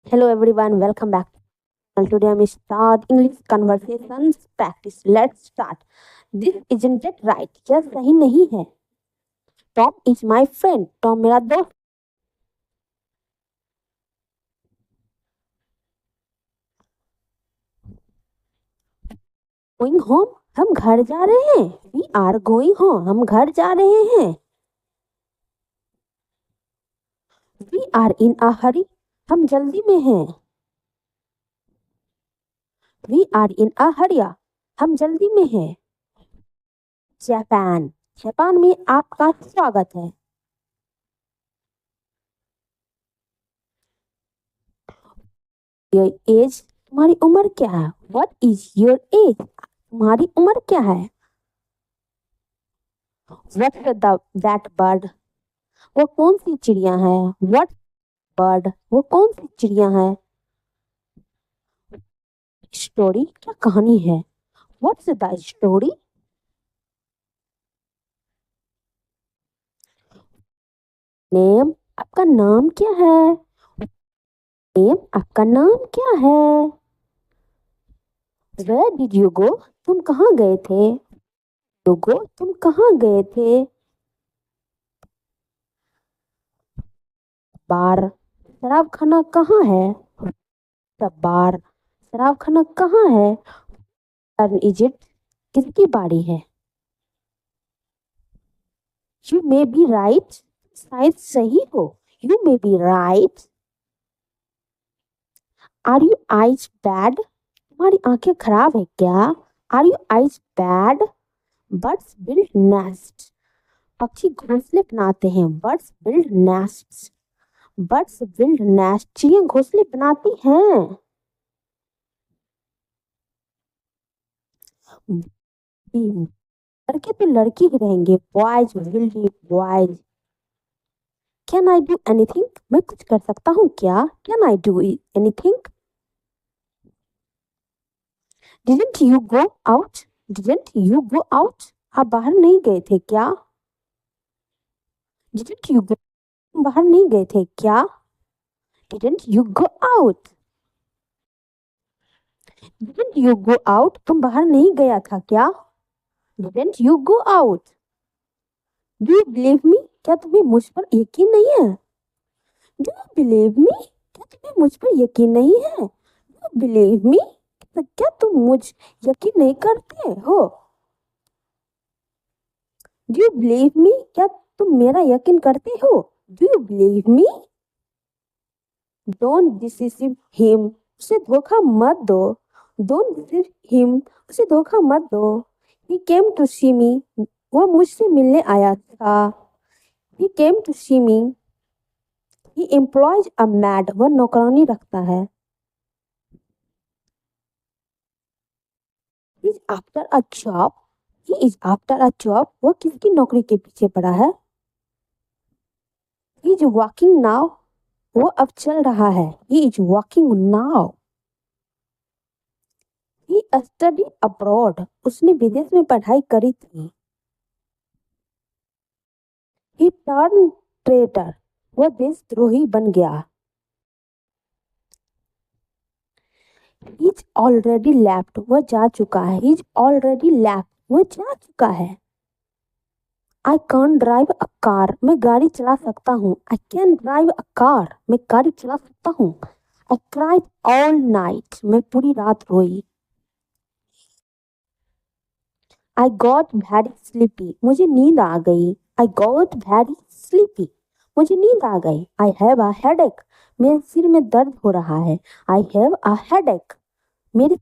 Hello everyone, welcome back. Today I'm start English conversations practice. Let's start. This isn't it right? यह सही नहीं है. Tom is my friend. Tom मेरा दोस्त. Going home? हम घर जा रहे हैं. We are going home. हम घर जा रहे हैं. We are in a hurry. हम जल्दी में हैं. We are in a hurry. हम जल्दी में हैं. जापान. जापान में आपका स्वागत है. Your age? तुम्हारी उम्र क्या है? What is your age? तुम्हारी उम्र क्या है? What's that bird? वो कौन सी चिड़िया है? What bird? वो कौन सी चिड़िया है? Story? क्या कहानी है? What's the story? Name? आपका नाम क्या है? Name? आपका नाम क्या है? Where did you go? तुम कहाँ गए थे? You go? तुम कहाँ गए थे? बार. शराब खाना कहाँ है? The bar. शराब खाना कहाँ है? Turn is it? किसकी बारी है? You may be right. शायद सही हो. You may be right. Are your eyes bad? तुम्हारी आंखें खराब है क्या? Are your eyes bad? Birds build nests. पक्षी घोंसले बनाते हैं. Birds build nests. Birds build nests. चिड़िया घोंसले बनाती हैं. लड़के तो लड़की ही रहेंगे. Boys will be boys. Can I do anything? मैं कुछ कर सकता हूँ क्या? Can I do anything? Didn't you go out? Didn't you go out? आप बाहर नहीं गए थे क्या? Didn't you go? बाहर नहीं गए थे क्या? Didn't you go out? Didn't you go out? तुम बाहर नहीं गया था क्या? Didn't you go out? Do you believe me? क्या तुम्हें मुझ पर यकीन नहीं है? Do you believe me? क्या तुम्हें मुझ पर यकीन नहीं है? Do you believe me? क्या तुम मुझ यकीन नहीं करते हो? Do you believe me? क्या तुम मेरा यकीन करते हो? Do you believe me? Don't deceive him. उसे धोखा मत दो. Don't deceive him. उसे धोखा मत दो. He came to see me. वो मुझसे मिलने आया था. He came to see me. He employs a maid. वह नौकरानी रखता है. He is after a job. He is after a job. वह किसकी नौकरी के पीछे पड़ा है? He is walking now. वो अब चल रहा है. He is walking now. He studied abroad. उसने विदेश में पढ़ाई करी थी. He turned traitor. वह देशद्रोही बन गया. He's already left. वह जा चुका है. He's already left. वह जा चुका है. I can't drive a car. मैं गाड़ी चला सकता हूँ. I can drive a car. मैं गाड़ी चला सकता हूँ. I cried all night. मैं पूरी रात रोई. I got very sleepy. मुझे नींद आ गई. I got very sleepy. मुझे नींद आ गई. I have a headache. मेरे सिर में दर्द हो रहा है. I have a headache. मेरे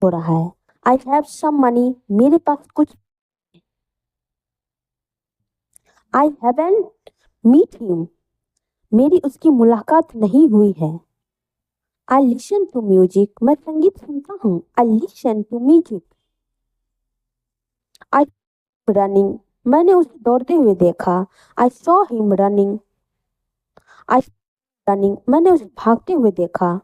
हो रहा है. I have some money. मेरे पास कुछ. I haven't meet him. मेरी उसकी मुलाकात नहीं हुई है. I listen to music. मैं संगीत सुनता हूँ. I listen to music. I running. मैंने उसे दौड़ते हुए देखा. I saw him running. I running. मैंने उसे भागते हुए देखा.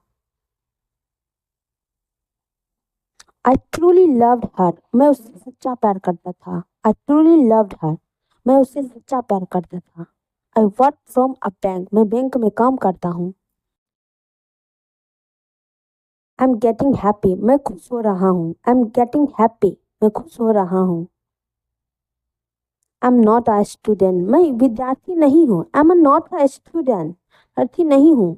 I truly loved her. मैं उससे सच्चा प्यार करता था. I truly loved her. मैं उससे सच्चा प्यार करता था. I work from a bank. मैं बैंक में काम करता हूँ. आई एम गेटिंग हैप्पी, मैं खुश हो रहा हूँ। आई एम गेटिंग हैप्पी, मैं खुश हो रहा हूँ। I am not a student, मैं विद्यार्थी नहीं हूँ। I am not a student, विद्यार्थी नहीं हूँ।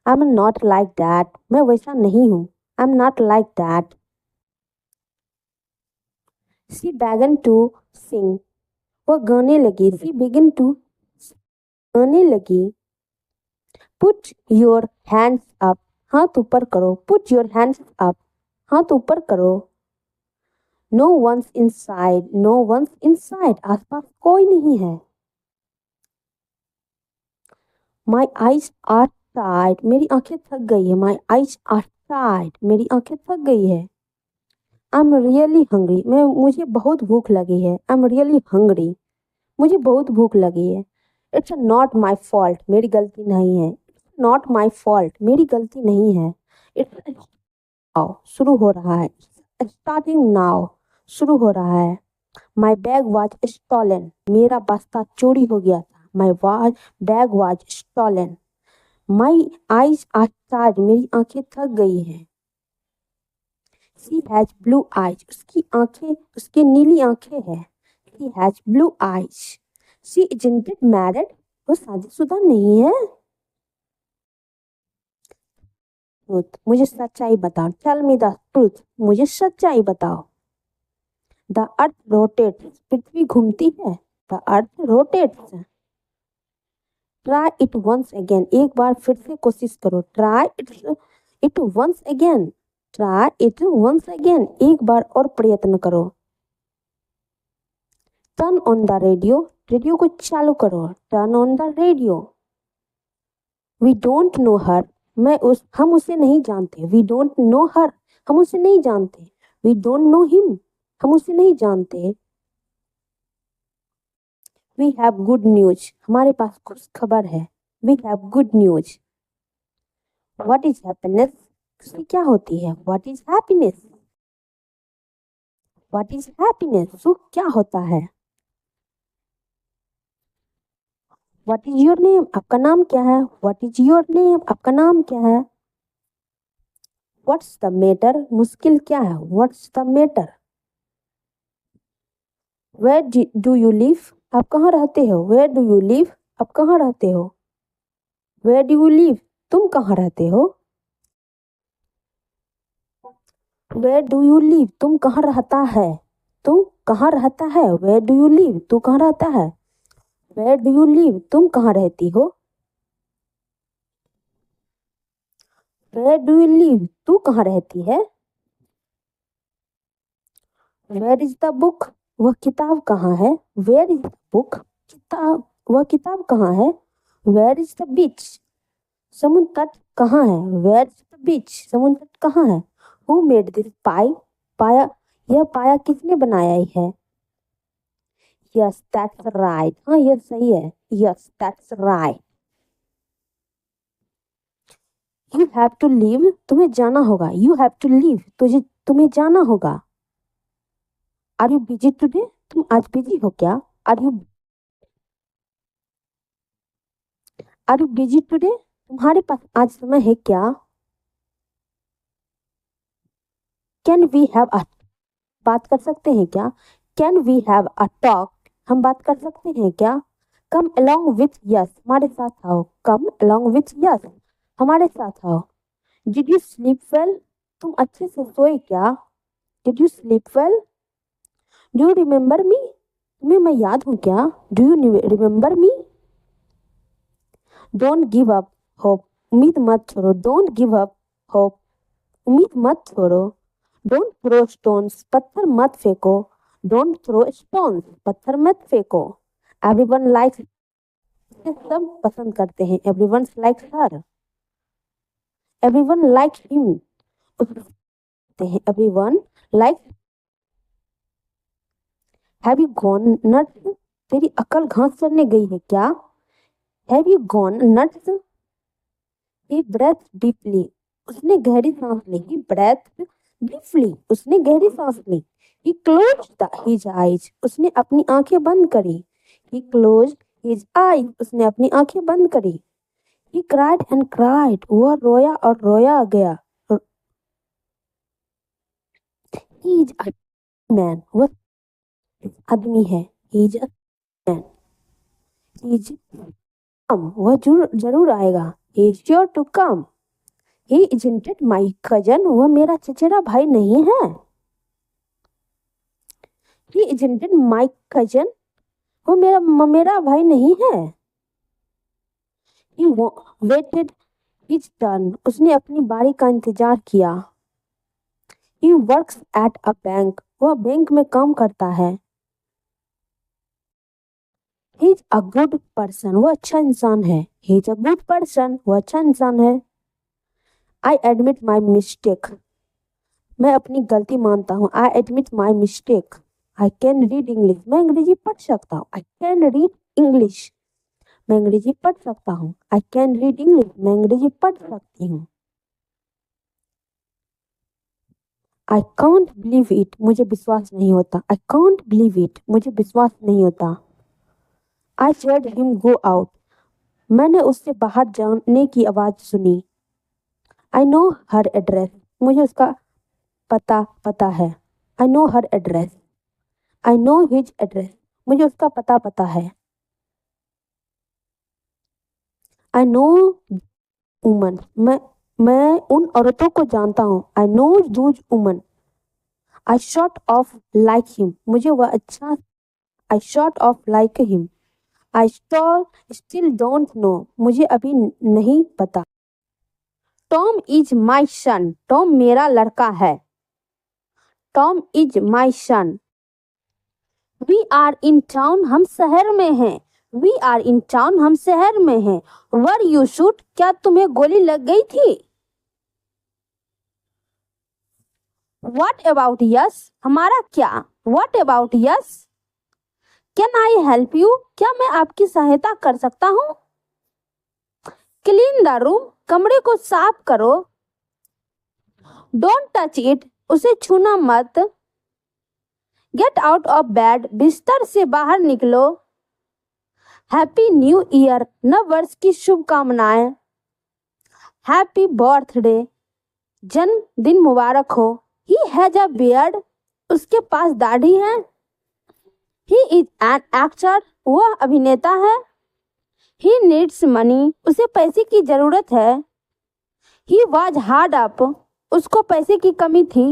I am not like that, मैं वैसा नहीं हूँ। I am not like that. She began to sing, वो गाने लगी। शी बिगन टू गाने लगी। पुट योर हैंड्स अप, हाथ ऊपर करो। पुट योर हैंड्स अप, हाथ ऊपर करो। No one's inside, no one's inside, आसपास कोई नहीं है। माई आईज आर टायर्ड, मेरी आंखें थक गई है। माई आईज आर टायर्ड, मेरी आंखें थक गई है। आई एम रियली हंग्री, मुझे बहुत भूख लगी है। आई एम रियली हंग्री, मुझे बहुत भूख लगी है। इट्स नॉट माई फॉल्ट, मेरी गलती नहीं है। नॉट माई फॉल्ट, मेरी गलती नहीं है। इट्स नाउ, शुरू हो रहा है। स्टार्टिंग नाउ, शुरू हो रहा है। माई बैग वॉज स्टॉलन, मेरा बस्ता चोरी हो गया था। My bag was stolen. My eyes are tired, मेरी आंखें थक गई हैं। शी हैज ब्लू आईज, उसकी आंखें, उसकी नीली आंखें हैं। She has blue eyes. She isn't married, वो शादीशुदा नहीं है। ट्रूथ, मुझे सच्चाई बताओ। टेल मी द ट्रूथ, मुझे सच्चाई बताओ। द अर्थ रोटेट्स, पृथ्वी घूमती है। The earth rotates. Try it once again, एक बार फिर से कोशिश करो। Try it once again. Try it once again, एक बार और प्रयत्न करो। Turn on the radio, radio को चालू करो। Turn on the radio. We don't know her, हम उसे नहीं जानते। वी डोंट नो हर, हम उसे नहीं जानते। वी डोंट नो हिम, हम उसे नहीं जानते। वी हैव गुड न्यूज, हमारे पास खुश खबर है। We have good news. What is happiness, खुशी क्या होती है। What is happiness, what is happiness, सुख क्या होता है। व्हाट इज योर नेम, आपका नाम क्या है। व्हाट इज योर नेम, आपका नाम क्या है। व्हाट्स द मैटर, मुश्किल क्या है। What's the matter. Where do you live, आप कहाँ रहते हो। वेयर डू यू लिव, आप कहाँ रहते हो। वेयर डू यू लिव, तुम कहाँ रहते हो। वेयर डू यू लिव, तुम कहाँ रहता है। तुम कहाँ रहता है। वेयर डू यू लिव, तू कहाँ रहता है। वेयर डू यू लिव, तुम कहाँ रहती हो। वेयर डू यू लिव, तू कहाँ रहती है। वेयर इज द बुक, वह किताब कहाँ है। वेयर इज द बुक, किताब, वह किताब कहाँ है। वेयर इज द बीच, समुद्र तट कहाँ है। वेयर इज द बीच, समुद्र तट कहाँ है। हु मेड दिस पाई, पाया, यह पाया किसने बनाया है। यस दैट्स राइट, हाँ यह सही है। Yes that's right. You have to leave, तुम्हें जाना होगा। यू हैव टू लीव, तुम्हें जाना होगा। आर यू बिजी टुडे, तुम आज बिजी हो क्या। Are you are you busy today, तुम्हारे पास आज समय है क्या। कैन वी हैव अ, बात कर सकते हैं क्या। Can we have a talk, हम बात कर सकते हैं क्या। कम अलोंग विथ यस, हमारे साथ आओ। कम अलोंग विथ यस, हमारे साथ आओ। डिड यू स्लीप वेल, तुम अच्छे से सोए क्या। Did you sleep well. Do you remember me, तुम्हें मैं याद हूँ क्या। Do you remember me. Don't give up hope, उम्मीद मत छोड़ो। डोंट गिव अप होप, उम्मीद मत छोड़ो। डोंट थ्रो स्टोन्स, पत्थर मत फेंको। डोंट थ्रो स्टोन्स, पत्थर मत फेंको। एवरीवन लाइक्स, सब पसंद करते हैं। Everyone likes her, everyone likes him, उसे हैं। Everyone likes. Have you gone nuts, तेरी अकल घास चरने गई है क्या। Have you gone nuts. He breathe deeply, उसने गहरी सांस ली। ही ब्रेथ डीपली, उसने गहरी सांस ली। ही क्लोज्ड हिज आईज, उसने अपनी आंखें बंद करी। ही क्लोज्ड हिज आईज, उसने अपनी आंखें बंद करी। ही क्राइड एंड क्राइड, वह रोया और रोया गया। ही इज अ मैन, वह आदमी है। He is a man. He is come, वह जरूर जरूर आएगा। He is sure to come. He isn't it my cousin, वह मेरा चचेरा भाई नहीं है। He isn't it my cousin, वो मेरा भाई नहीं है। ही वेटेड हिज टर्न, उसने अपनी बारी का इंतजार किया। He works at a bank, वह बैंक में काम करता है। He is a good person, वह अच्छा इंसान है। He is a good person, वह अच्छा इंसान है। आई एडमिट माई मिस्टेक, मैं अपनी गलती मानता हूँ। I admit my mistake. I can read English, मैं अंग्रेजी पढ़ सकता हूँ। आई कैन रीड इंग्लिश, मैं अंग्रेजी पढ़ सकता हूँ। आई कैन रीड इंग्लिश, मैं अंग्रेजी पढ़ सकती हूँ। आई कांट बिलीव इट, मुझे विश्वास नहीं होता। आई कांट बिलीव इट, मुझे विश्वास नहीं होता। आई heard हिम गो आउट, मैंने उससे बाहर जाने की आवाज सुनी। आई नो हर एड्रेस, मुझे उसका पता है। I know her address. I know his address, मुझे उसका पता है। आई नो वुमन, मैं उन औरतों को जानता हूँ। I know those women. I sort of like him, मुझे वह अच्छा। I sort of like him. I still don't know, मुझे अभी नहीं पता। Tom is my son, Tom मेरा लड़का है। Tom is my son. We are in town, हम शहर में हैं। वी आर इन टाउन, हम शहर में हैं। वर यू शूट, क्या तुम्हें गोली लग गई थी? वट अबाउट यस, हमारा क्या? What about yes? Can I help you, क्या मैं आपकी सहायता कर सकता हूँ? क्लीन द रूम, कमरे को साफ करो। डोंट टच इट, उसे छूना मत। गेट आउट ऑफ बेड, बिस्तर से बाहर निकलो। हैप्पी न्यू ईयर, नव वर्ष की शुभकामनाएं। हैप्पी बर्थडे, जन्मदिन मुबारक हो। ही हैज अ बियर्ड, उसके पास दाढ़ी है। ही इज एन एक्टर, वह अभिनेता है। ही नीड्स मनी, उसे पैसे की जरूरत है। ही वॉज हार्ड अप, उसको पैसे की कमी थी।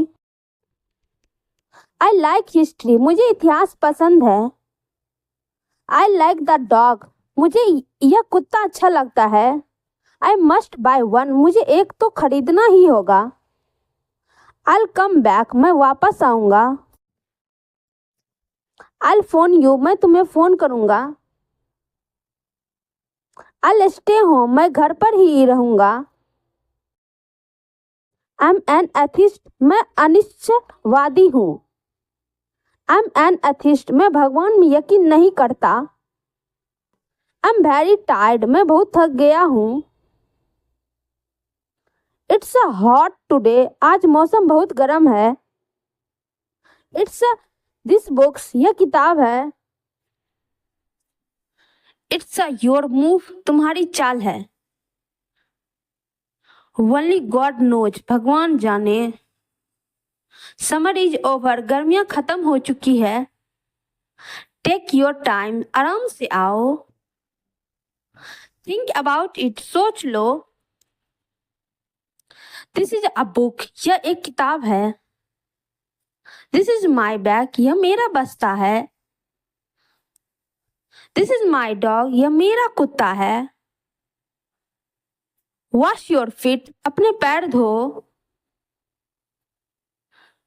आई लाइक हिस्ट्री, मुझे इतिहास पसंद है। आई लाइक द डॉग, मुझे यह कुत्ता अच्छा लगता है। आई मस्ट बाय वन, मुझे एक तो खरीदना ही होगा। I'll कम बैक, मैं वापस आऊंगा। I'll फोन यू, मैं तुम्हें फोन करूंगा। I'll स्टे होम, मैं घर पर ही रहूंगा। I'm an atheist, मैं अनिश्चयवादी हूँ। I'm an atheist, मैं भगवान में यकीन नहीं करता। I'm very tired, मैं बहुत थक गया हूँ। It's a hot today, आज मौसम बहुत गर्म है। It's a this books, यह किताब है। It's a your move, तुम्हारी चाल है। Only God knows, भगवान जाने। समर इज ओवर, गर्मियां खत्म हो चुकी है। टेक योर टाइम, आराम से आओ। थिंक अबाउट इट, सोच लो। दिस इज अ बुक, यह एक किताब है। दिस इज माई बैग, यह मेरा बस्ता है। दिस इज माई डॉग, यह मेरा कुत्ता है। वॉश योर फीट, अपने पैर धो।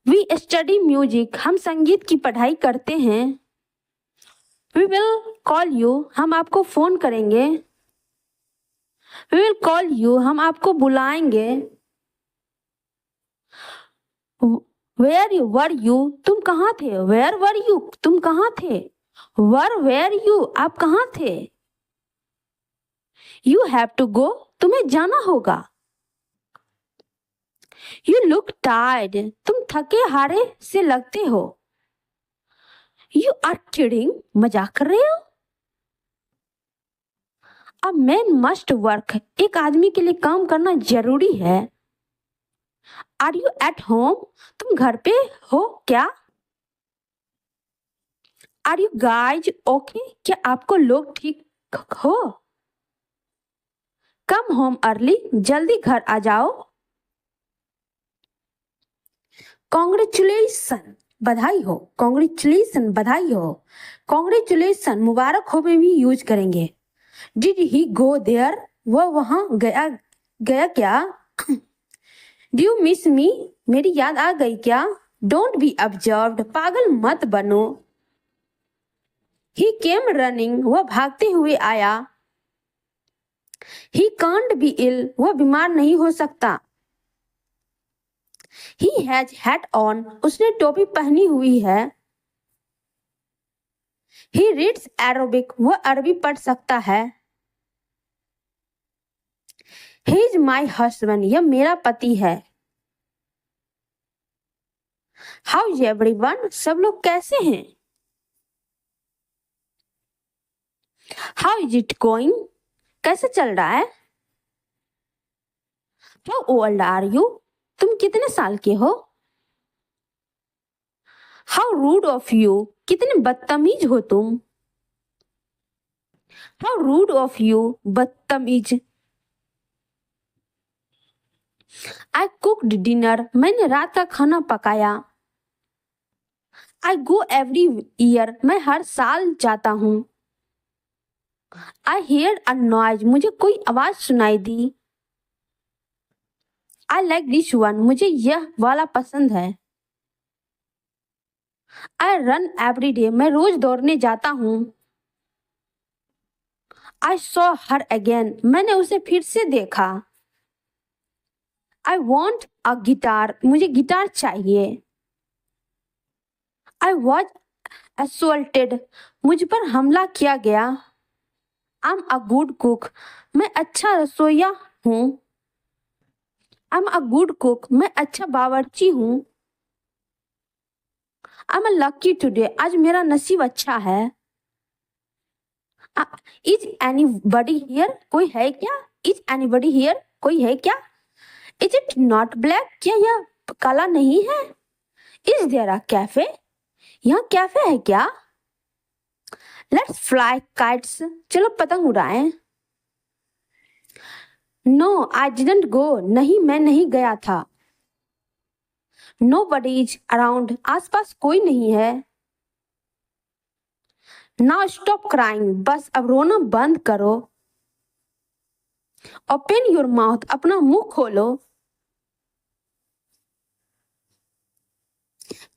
वी स्टडी म्यूजिक, हम संगीत की पढ़ाई करते हैं। वी विल कॉल यू, हम आपको फोन करेंगे। वी विल कॉल यू, हम आपको बुलाएंगे। वेयर वर यू, तुम कहाँ थे? वेयर वर यू, तुम कहाँ थे? वेयर यू, आप कहाँ थे? यू हैव टू गो, तुम्हें जाना होगा। यू लुक टायर्ड, तुम थके हारे से लगते हो। यू आर किडिंग, मजाक कर रहे हो। अ मैन मस्ट वर्क, एक आदमी के लिए काम करना जरूरी है। Are you at home? तुम घर पे हो क्या? Are you guys okay? क्या आपको लोग ठीक हो? कम होम अर्ली, जल्दी घर आ जाओ। कॉन्ग्रेचुलेसन, बधाई हो। कॉन्ग्रेचुलेसन, बधाई हो। कॉन्ग्रेचुलेसन, मुबारक हो में भी यूज करेंगे। Did he go there? वह वहां गया गया क्या? Do you miss me? मेरी याद आ गई क्या? डोंट बी ऑब्जर्व्ड, पागल मत बनो। ही केम रनिंग, वह भागते हुए आया। ही कांट बी इल, वह बीमार नहीं हो सकता। ही हैज हैट ऑन, उसने टोपी पहनी हुई है। ही रीड्स एरोबिक, वह अरबी पढ़ सकता है। ही इज माई हस्बैंड, यह मेरा पति है। हाउ इज एवरीवन, सब लोग कैसे हैं? हाउ इज इट गोइंग, कैसे चल रहा है? हाउ ओल्ड आर यू, तुम कितने साल के हो? हाउ रूड ऑफ यू, कितने बदतमीज हो तुम। हाउ रूड ऑफ यू, बदतमीज। आई कुक्ड डिनर, मैंने रात का खाना पकाया। आई गो एवरी ईयर, मैं हर साल जाता हूँ। आई हेयर अ नॉइज, मुझे कोई आवाज सुनाई दी। आई लाइक दिस वन, मुझे यह वाला पसंद है। आई रन एवरी डे, मैं रोज दौड़ने जाता हूँ। आई सॉ हर अगेन, मैंने उसे फिर से देखा। आई वॉन्ट अ गिटार, मुझे गिटार चाहिए। आई वॉज असोल्टेड, मुझ पर हमला किया गया। I am a good cook, मैं अच्छा रसोइया हूँ। I am a good cook, मैं अच्छा बावर्ची हूँ। आई एम लकी टुडे, आज मेरा नसीब अच्छा है। इज एनीबडी हियर, कोई है क्या? इज एनीबडी हियर, कोई है क्या? इज इट नॉट ब्लैक, क्या यह काला नहीं है? इज देयर अ कैफे, यहाँ कैफे है क्या? लेट्स फ्लाई काइट्स, चलो पतंग उड़ाएं। नो आई डिडंट गो, नहीं मैं नहीं गया था। नो बडी इज अराउंड, आसपास कोई नहीं है। नाउ स्टॉप क्राइंग, बस अब रोना बंद करो। ओपन योर माउथ, अपना मुंह खोलो।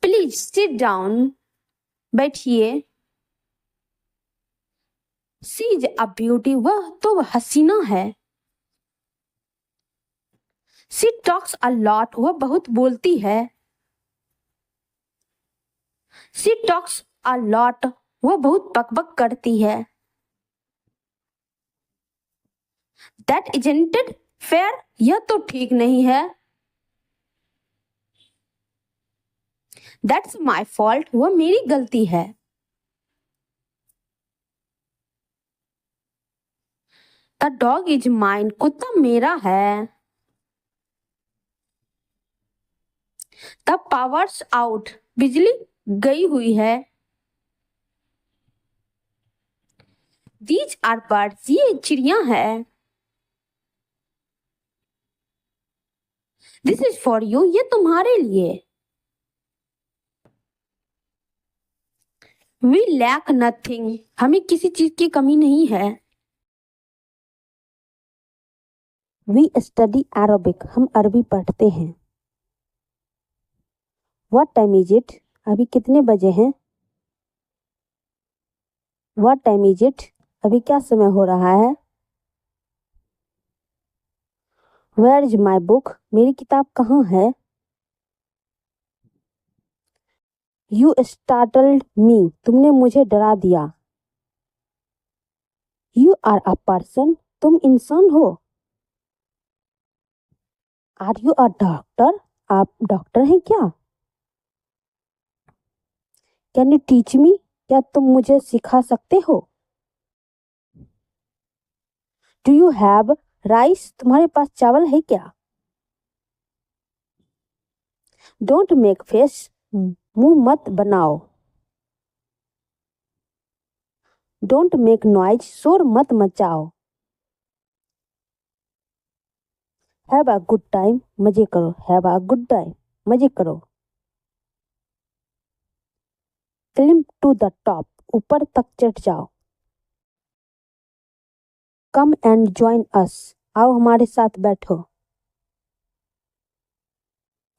प्लीज सिट डाउन, बैठिए। सी इज अ ब्यूटी, वह तो हसीना है। सी टॉक्स अ लॉट, वह बहुत बोलती है। सी टॉक्स अ लॉट, वह बहुत बकबक करती है। दैट इजंट इट फेयर, यह तो ठीक नहीं है। दैट्स माई फॉल्ट, वह मेरी गलती है। द डॉग इज माइन, कुत्ता मेरा है। द पावर्स आउट, बिजली गई हुई है। दीज आर बर्ड्स, ये चिड़िया है। दिस इज फॉर यू, ये तुम्हारे लिए। वी लैक नथिंग, हमें किसी चीज की कमी नहीं है। वी स्टडी अरबिक, हम अरबी पढ़ते हैं। व्हाट टाइम इज इट, अभी कितने बजे हैं? व्हाट टाइम इज इट, अभी क्या समय हो रहा है? वेयर इज माई बुक, मेरी किताब कहाँ है? यू स्टार्टल्ड मी, तुमने मुझे डरा दिया। यू आर अ पर्सन, तुम इंसान हो। आर यू अ डॉक्टर, आप डॉक्टर हैं क्या? कैन यू टीच मी, क्या तुम मुझे सिखा सकते हो? डू यू हैव राइस, तुम्हारे पास चावल है क्या? डोंट मेक फेस, मुंह मत बनाओ। डोंट मेक नॉइज, शोर मत मचाओ। हैव अ गुड टाइम, मजे करो। हैव अ गुड टाइम, मजे करो। क्लिम टू द टॉप, ऊपर तक चढ़ जाओ। कम एंड ज्वाइन अस, आओ हमारे साथ बैठो।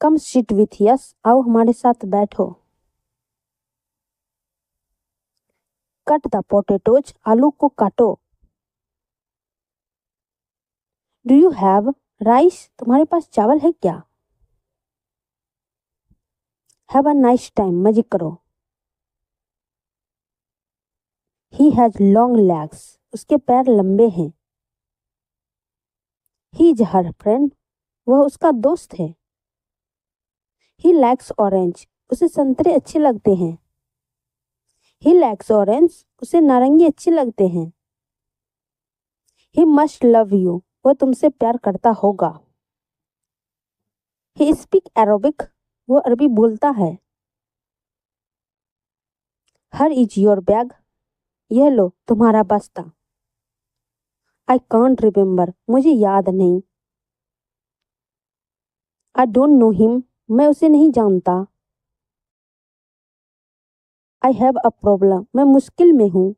कम सिट विथ यस, आओ हमारे साथ बैठो। कट द पोटैटोज, आलू को काटो। डू यू हैव राइस, तुम्हारे पास चावल है क्या? हैव अ नाइस टाइम, मजे करो। ही हैज लॉन्ग लेग्स, उसके पैर लंबे हैं। ही इज हर फ्रेंड, वह उसका दोस्त है। ही लाइक्स ऑरेंज, उसे संतरे अच्छे लगते हैं। ही लाइक्स ऑरेंज, उसे नारंगी अच्छे लगते हैं। ही मस्ट लव यू, वह तुमसे प्यार करता होगा। ही स्पीक अरबिक, वो अरबी बोलता है। हर इज योर बैग, यह लो तुम्हारा बस्ता। आई कांट रिमेम्बर, मुझे याद नहीं। आई डोंट नो हिम, मैं उसे नहीं जानता। आई हैव अ प्रॉब्लम, मैं मुश्किल में हूँ।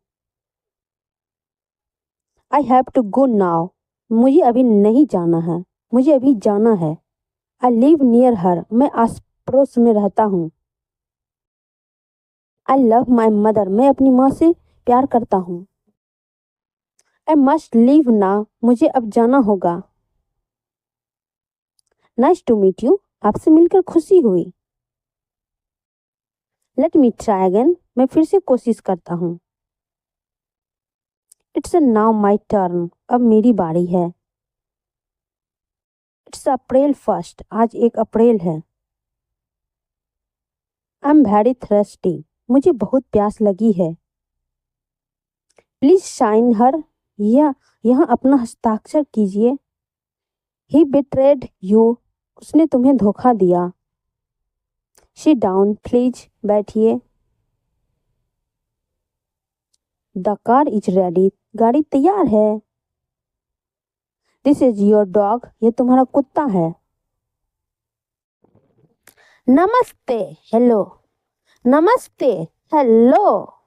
I have to go now, मुझे अभी नहीं जाना है, मुझे अभी जाना है। आई लिव नियर हर, मैं आस पड़ोस में रहता हूँ। आई लव माई मदर, मैं अपनी माँ से प्यार करता हूँ। आई मस्ट लीव नाउ, मुझे अब जाना होगा। नाइस टू मीट यू, आपसे मिलकर खुशी हुई। लेट मी ट्राई अगेन, मैं फिर से कोशिश करता हूँ। इट्स नाउ माई टर्न, अब मेरी बारी है। इट्स अप्रैल फर्स्ट, आज 1 अप्रैल है। आई एम वेरी थर्स्टी, मुझे बहुत प्यास लगी है। प्लीज साइन हर, या यहाँ अपना हस्ताक्षर कीजिए। ही बिट्रेड यू, उसने तुम्हें धोखा दिया। सिट डाउन प्लीज, बैठिए। द कार इज रेडी, गाड़ी तैयार है। दिस इज योर डॉग, ये तुम्हारा कुत्ता है। नमस्ते, हेलो। नमस्ते, हेलो।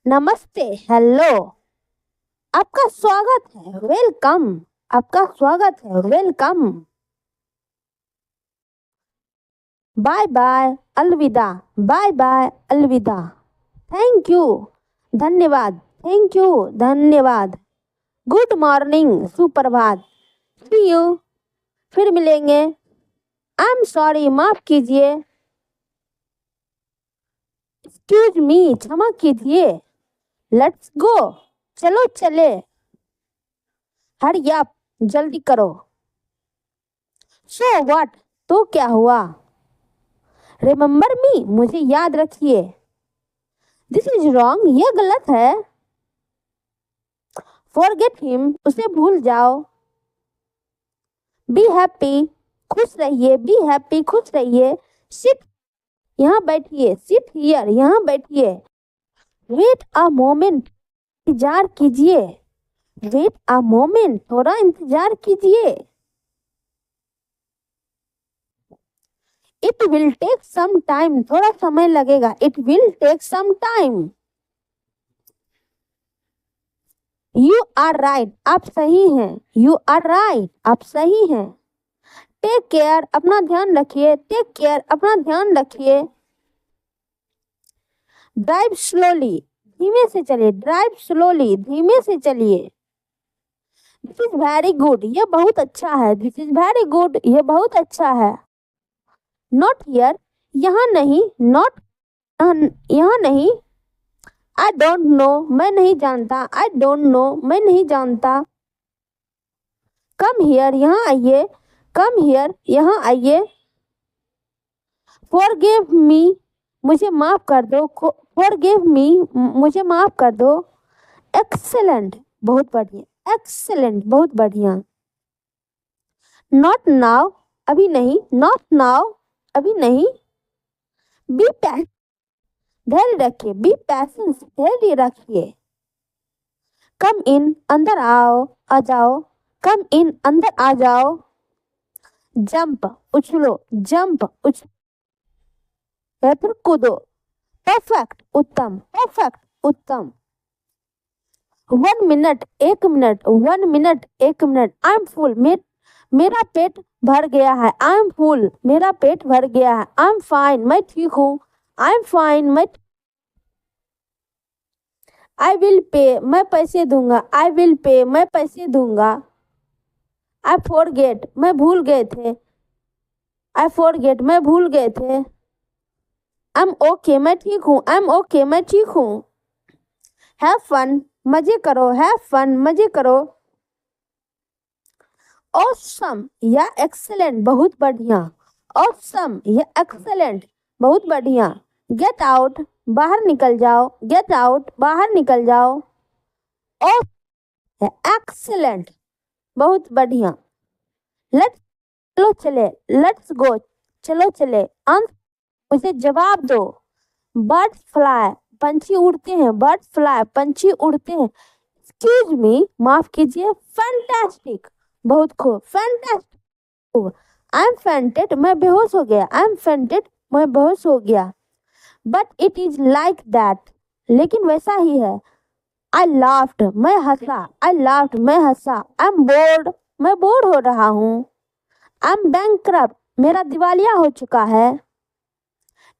नमस्ते, हेलो। आपका स्वागत है, वेलकम। आपका स्वागत है, वेलकम। बाय बाय, अलविदा। बाय बाय, अलविदा। थैंक यू, धन्यवाद। थैंक यू, धन्यवाद। गुड मॉर्निंग, सुप्रभात। सी यू, फिर मिलेंगे। आई एम सॉरी, माफ कीजिए। एक्सक्यूज मी, क्षमा कीजिए। लेट्स गो, चलो चले। हरी अप, जल्दी करो। सो व्हाट, तो क्या हुआ? रिमेम्बर मी, मुझे याद रखिए। दिस इज रॉन्ग, यह गलत है। फॉरगेट हिम, उसे भूल जाओ। बी हैप्पी, खुश रहिए। बी हैप्पी, खुश रहिए। सिट, यहाँ बैठिए। सिट हियर, यहाँ बैठिए। वेट अ मोमेंट, इंतजार कीजिए। वेट अ मोमेंट, थोड़ा इंतजार कीजिए। It will take some time, थोड़ा समय लगेगा। It will take some time. You are right, आप सही हैं। यू आर राइट, आप सही हैं। टेक केयर, अपना ध्यान रखिए। टेक केयर, अपना ध्यान रखिए। ड्राइव स्लोली, धीमे से चलिए। ड्राइव स्लोली, धीमे से चलिए। दिस इज वेरी गुड, यह बहुत अच्छा है। दिस इज वेरी गुड, यह बहुत अच्छा है। नॉट हियर, यहाँ नहीं। नॉट, यहाँ नहीं। आई डोंट नो, मैं नहीं जानता। आई डोंट नो, मैं नहीं जानता। कम हियर, यहाँ आइए। कम हियर, यहाँ आइए। फॉरगिव मी, मुझे माफ कर दो। फॉरगिव मी, मुझे माफ कर दो। एक्सेलेंट, बहुत बढ़िया। एक्सेलेंट, बहुत बढ़िया। नॉट नाउ, अभी नहीं, नॉट नाउ, अभी नहीं। बी पैस, धैर्य रखिए, बी पैसेंस, धैर्य रखिए। कम इन, अंदर आओ, आ जाओ। कम इन, अंदर आ जाओ। जंप, उछलो, जंप, या फिर कूदो। परफेक्ट, उत्तम, परफेक्ट, उत्तम। 1 minute, 1 minute, 1 minute, 1 minute. I am full, मेरा पेट भर गया है। आई एम फुल, मेरा पेट भर गया है। आई एम फाइन, मैं ठीक हूँ। I am fine, I will pay, मैं पैसे दूंगा। आई विल पे, मैं पैसे दूंगा। आई फॉरगेट, मैं भूल गए थे। आई फॉरगेट, मैं भूल गए थे। आई एम ओके, मैं ठीक हूँ। आई एम ओके, मैं ठीक हूँ। हैव फन, मजे करो। हैव फन, मजे करो। ऑसम या एक्सेलेंट, बहुत बढ़िया। ऑसम या एक्सेलेंट, बहुत बढ़िया। गेट आउट, बाहर निकल जाओ। गेट आउट, बाहर निकल जाओ। एक्सेलेंट, बहुत बढ़िया। लेट्स, चलो चले। लेट्स गो, चलो चले। अंत, मुझे जवाब दो। बर्ड्स फ्लाई, पंछी उड़ते हैं। बर्ड्स फ्लाई, पंछी उड़ते हैं। एक्सक्यूज मी, माफ कीजिए। फैंटास्टिक, बहुत खूब। फैंटास्टिक, आई एम फेंटेड, मैं बेहोश हो गया। आई एम फेंटेड, मैं बेहोश हो गया। But it is like that, लेकिन वैसा ही है। आई लाफ्ड, मैं हंसा। आई लाफ्ड, मैं हंसा। आई एम बोर्ड, मैं बोर हो रहा हूँ। आई एम बैंकक्रप्ट, मेरा दिवालिया हो चुका है।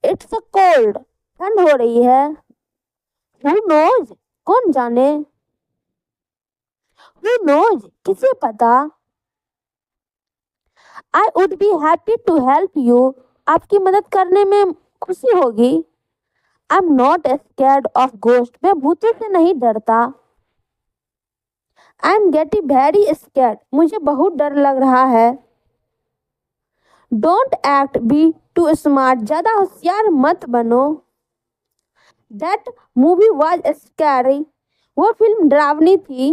इट्स अ कोल्ड, ठंड हो रही है। हु नोज, कौन जाने। हु नोज, किसे पता। I would be happy to help you, आपकी मदद करने में खुशी होगी। I am not scared of ghost, मैं भूतों से नहीं डरता। I am getting very scared, मुझे बहुत डर लग रहा है। Don't act be too smart, ज्यादा होशियार मत बनो। दैट मूवी वॉज स्कैरी, वो फिल्म डरावनी थी।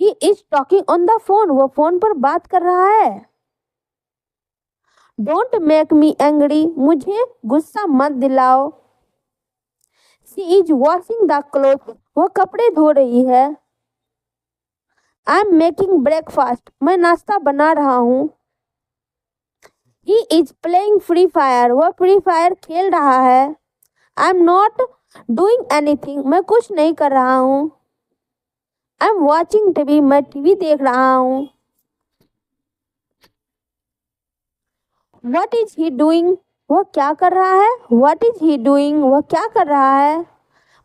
He is talking on the phone, वो फोन पर बात कर रहा है। डोंट मेक मी एंग्री, मुझे गुस्सा मत दिलाओ। She is washing the cloth, वो कपड़े धो रही है। आई एम मेकिंग ब्रेकफास्ट, मैं नाश्ता बना रहा हूँ। He is playing free fire, वह फ्री फायर खेल रहा है। आई एम नॉट डूइंग एनीथिंग, मैं कुछ नहीं कर रहा हूँ। आई एम वॉचिंग टीवी, मैं टीवी देख रहा हूँ। वट इज ही डूइंग, वह क्या कर रहा है। वट इज ही डूइंग, वह क्या कर रहा है।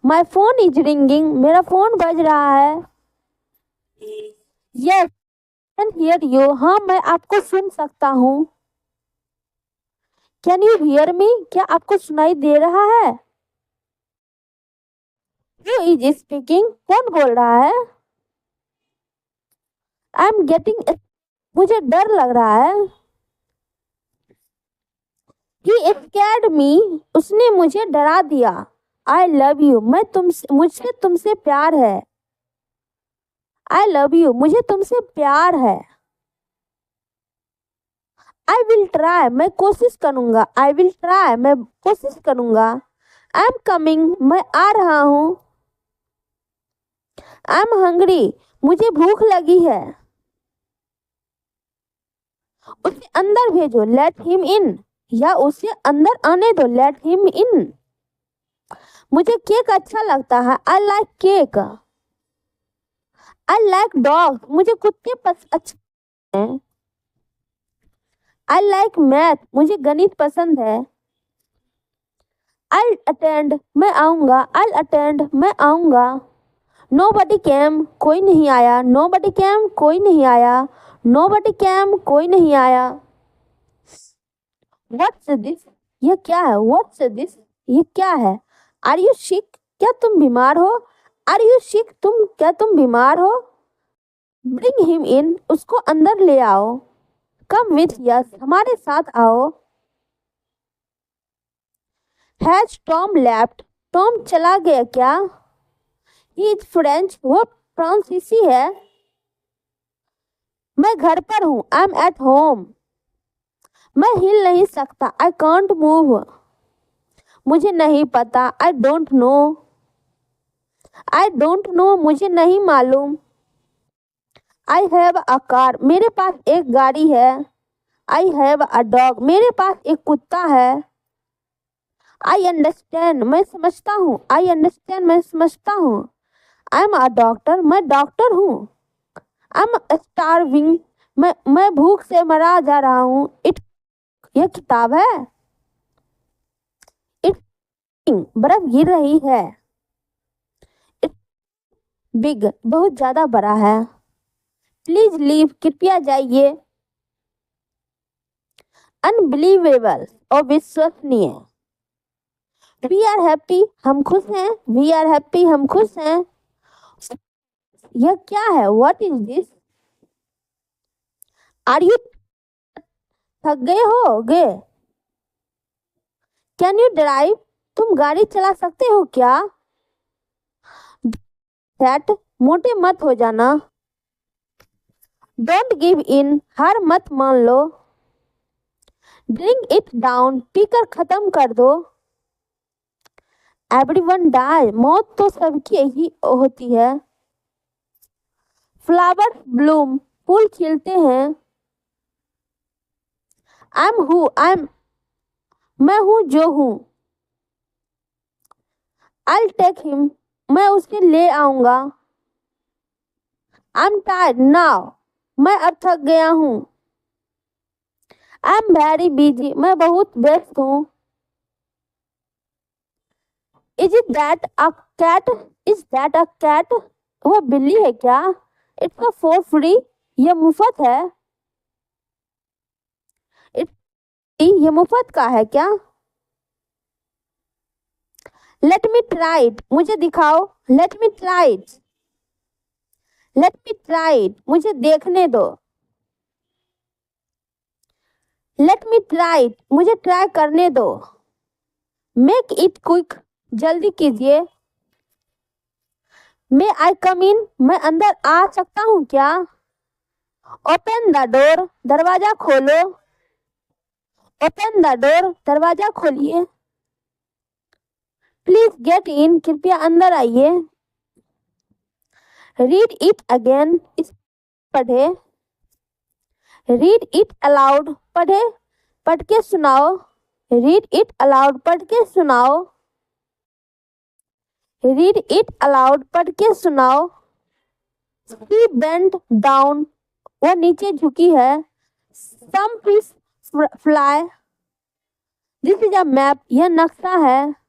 माई फोन इज रिंगिंग, मेरा फोन बज रहा है। यस, कैन हियर यू, हाँ मैं आपको सुन सकता हूँ। कैन यू हियर मी, क्या आपको सुनाई दे रहा है। हु इज स्पीकिंग, कौन बोल रहा है। आई एम गेटिंग, मुझे डर लग रहा है। ही स्कैर्ड मी, उसने मुझे डरा दिया। आई लव यू, मैं तुमसे, मुझसे तुमसे प्यार है। आई लव यू, मुझे तुमसे प्यार है। आई विल ट्राई, मैं कोशिश करूंगा। आई विल ट्राई, मैं कोशिश करूंगा। आई एम कमिंग, मैं आ रहा हूँ। आई एम हंग्री, मुझे भूख लगी है। उसे अंदर भेजो, लेट हिम इन, या उसे अंदर आने दो, लेट हिम इन। मुझे केक अच्छा लगता है। I like cake. I like dog, मुझे कुत्ते अच्छे हैं। आई लाइक मैथ, मुझे गणित पसंद है। आई अटेंड, मैं आऊँगा। आई अटेंड, मैं आऊँगा। नो बडी कैम, कोई नहीं आया। नो बडी कैम, कोई नहीं आया। नो बडी कैम, कोई नहीं आया। व्हाट्स दिस, ये क्या है। व्हाट्स दिस, ये क्या है। आर यू सिक, क्या तुम बीमार हो। आर यू सिक, क्या तुम बीमार हो। ब्रिंग हिम इन, उसको अंदर ले आओ। कम विथ यस, हमारे साथ आओ। हैज टॉम लेफ्ट, टॉम चला गया क्या। ही इज फ्रेंच, वो फ्रांसीसी है। मैं घर पर हूँ, आई एम एट होम। मैं हिल नहीं सकता, आई कांट मूव। मुझे नहीं पता, I don't know. I don't know, मुझे नहीं मालूम। आई हैव अ कार, मेरे पास एक गाड़ी है। आई हैव अ डॉग, मेरे पास एक कुत्ता है। आई अंडरस्टैंड, मैं समझता हूँ। आई अंडरस्टैंड, मैं समझता हूँ। आई एम अ डॉक्टर, मैं डॉक्टर हूँ। आई एम स्टारविंग, मैं भूख से मरा जा रहा हूँ। इट, यह किताब है। इट, बर्फ गिर रही है। इट बिग, बहुत ज्यादा बड़ा है। प्लीज लीव, कृपया जाइए। अनबिलीवेबल, अविश्वसनीय। वी आर हैप्पी, हम खुश हैं। वी आर हैप्पी, हम खुश हैं। यह क्या है? What is this? Are you, थक गए हो गे? कैन यू ड्राइव, तुम गाड़ी चला सकते हो क्या? दैट, मोटे मत हो जाना। डोंट गिव इन, हार मत मान लो। ड्रिंक इट डाउन, पीकर खत्म कर दो। एवरीवन डाई, मौत तो सबकी ही होती है। फ्लावर ब्लूम, फूल खिलते हैं। आई एम हु, मैं हूँ जो हूँ। आई टेक हिम, मैं उसके ले आऊंगा। आई एम टायर्ड नाउ, मैं अब थक गया हूँ। आई एम वेरी बिजी, मैं बहुत व्यस्त हूँ। Is it that a cat? Is that a cat? वह बिल्ली है क्या? इट्स अ फॉर फ्री, यह मुफ्त है। ये मुफ्त का है क्या? लेट मी ट्राई इट, मुझे दिखाओ। Let me try it. Let me try it, मुझे देखने दो। लेट मी ट्राई इट, मुझे ट्राई करने दो। मेक इट क्विक, जल्दी कीजिए। मे आई कम इन, मैं अंदर आ सकता हूँ क्या? ओपन द डोर, दरवाजा खोलो। ओपन द डोर, दरवाजा खोलिए। प्लीज गेट इन, कृपया अंदर आइए। रीड इट अगेन, इस पढ़े। रीड इट अलाउड, पढ़े, पढ़ के सुनाओ। रीड इट अलाउड, पढ़ के सुनाओ। रीड इट अलाउड, पढ़ के सुनाओ। शी बेंट डाउन, वो नीचे झुकी है। Some fish fly, this is a map, यह नक्शा है।